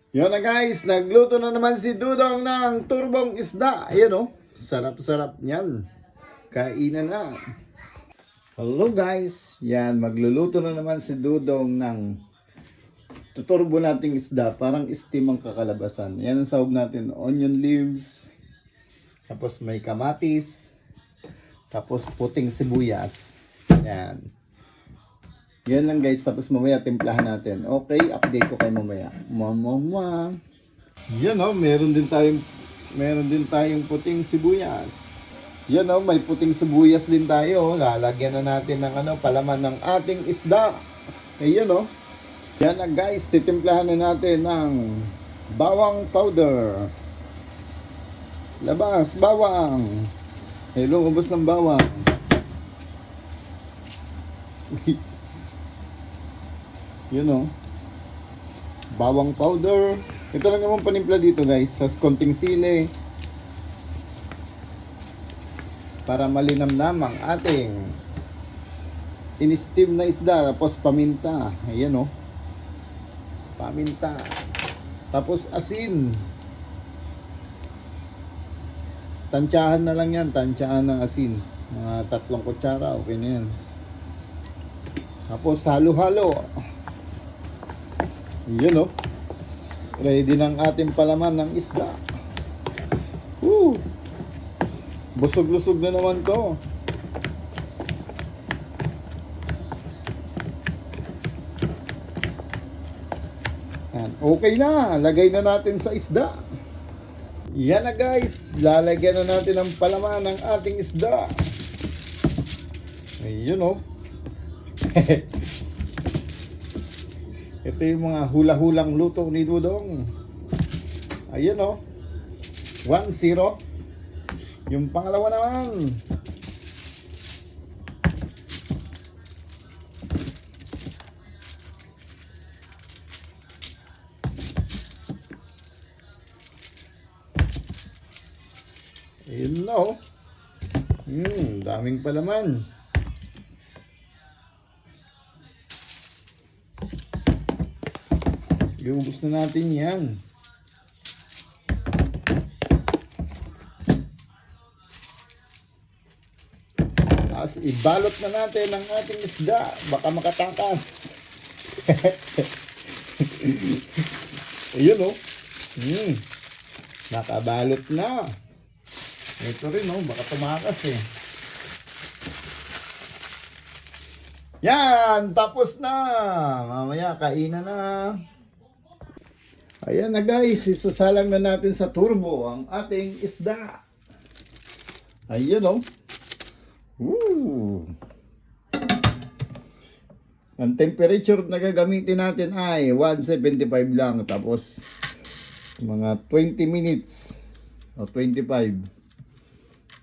Yun na guys, nagluto na naman si Dudong ng turbong isda. Ayan o, sarap-sarap niyan. Kainan na. Hello guys, yan, magluluto na naman si Dudong ng tuturbo nating isda. Parang steam ang kakalabasan. Yan ang sahog natin, onion leaves. Tapos may kamatis. Tapos puting sibuyas. Yan. Yan lang guys, tapos mamaya timplahan natin. Okay, update ko kayo mamaya. Mama. Yan o, meron din tayong puting sibuyas. Yan o, may puting sibuyas din tayo. Lalagyan na natin ng palaman ng ating isda. Ayan o. Yan na guys, titimplahan na natin ng bawang powder. Labas, bawang. Lumabas ng bawang. Yun o. Bawang powder. Ito lang naman panimpla dito guys. Sa konting sili. Para malinamnam ang ating in-steam na isda. Tapos paminta. Ayan o. Paminta. Tapos asin. Tansyahan na lang yan. Tansyahan ng asin. Mga 3 kutsara. Okay na yan. Tapos halo-halo. Yun o. Ready ng ating palaman ng isda. Woo! Busog-lusog na naman to. Yan. Okay na. Lagay na natin sa isda. Yan na guys. Lalagyan na natin ang palaman ng ating isda. Ayun o. Ito yung mga hula-hulang luto ni Dudong. Ayan o. 1-0. Yung pangalawa naman. Ayun na o. Daming palaman. Iubos na natin yan. Tapos ibalot na natin ang ating isda. Baka makatakas. Ayun o. Nakabalot na. Ito rin o. Baka tumakas eh. Yan. Tapos na. Mamaya kainan na. Ayan na guys, isasalang na natin sa turbo ang ating isda. Ayan o. Ang temperature na gagamitin natin ay 175 lang. Tapos mga 20 minutes o 25.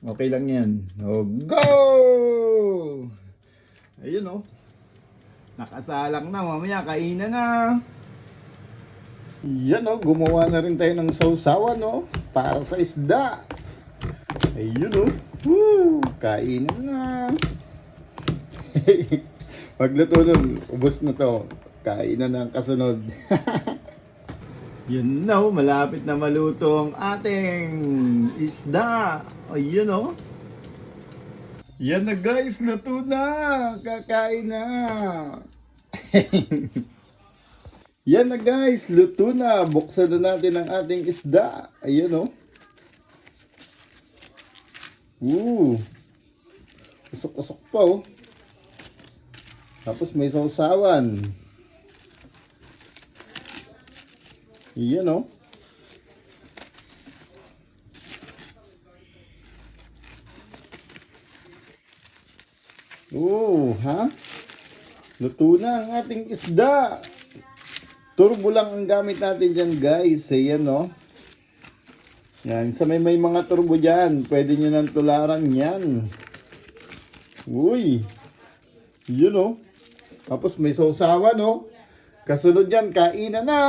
Okay lang yan. O go! Ayan o. Nakasalang na, mamaya kainan na. Yan o, gumawa na rin tayo ng sausawan o, para sa isda. Ayun o, kainan na. Pagluto nun, ubos na to. Kainan na ang kasunod. Yun na o, malapit na maluto ang ating isda. Ayun o. Yan na guys, luto na. Kakain na. Yan na guys, luto na. Buksan na natin ang ating isda. Ayan o. Usok-usok pa o. Tapos may sausawan. Ayan o. Ha? Luto na ang ating isda. Turbo lang ang gamit natin dyan guys. Ayan o. Yan. Sa may mga turbo dyan. Pwede nyo nang tularan yan. Uy. Yun o. Tapos may sausawan o. Kasunod yan. Kainan na.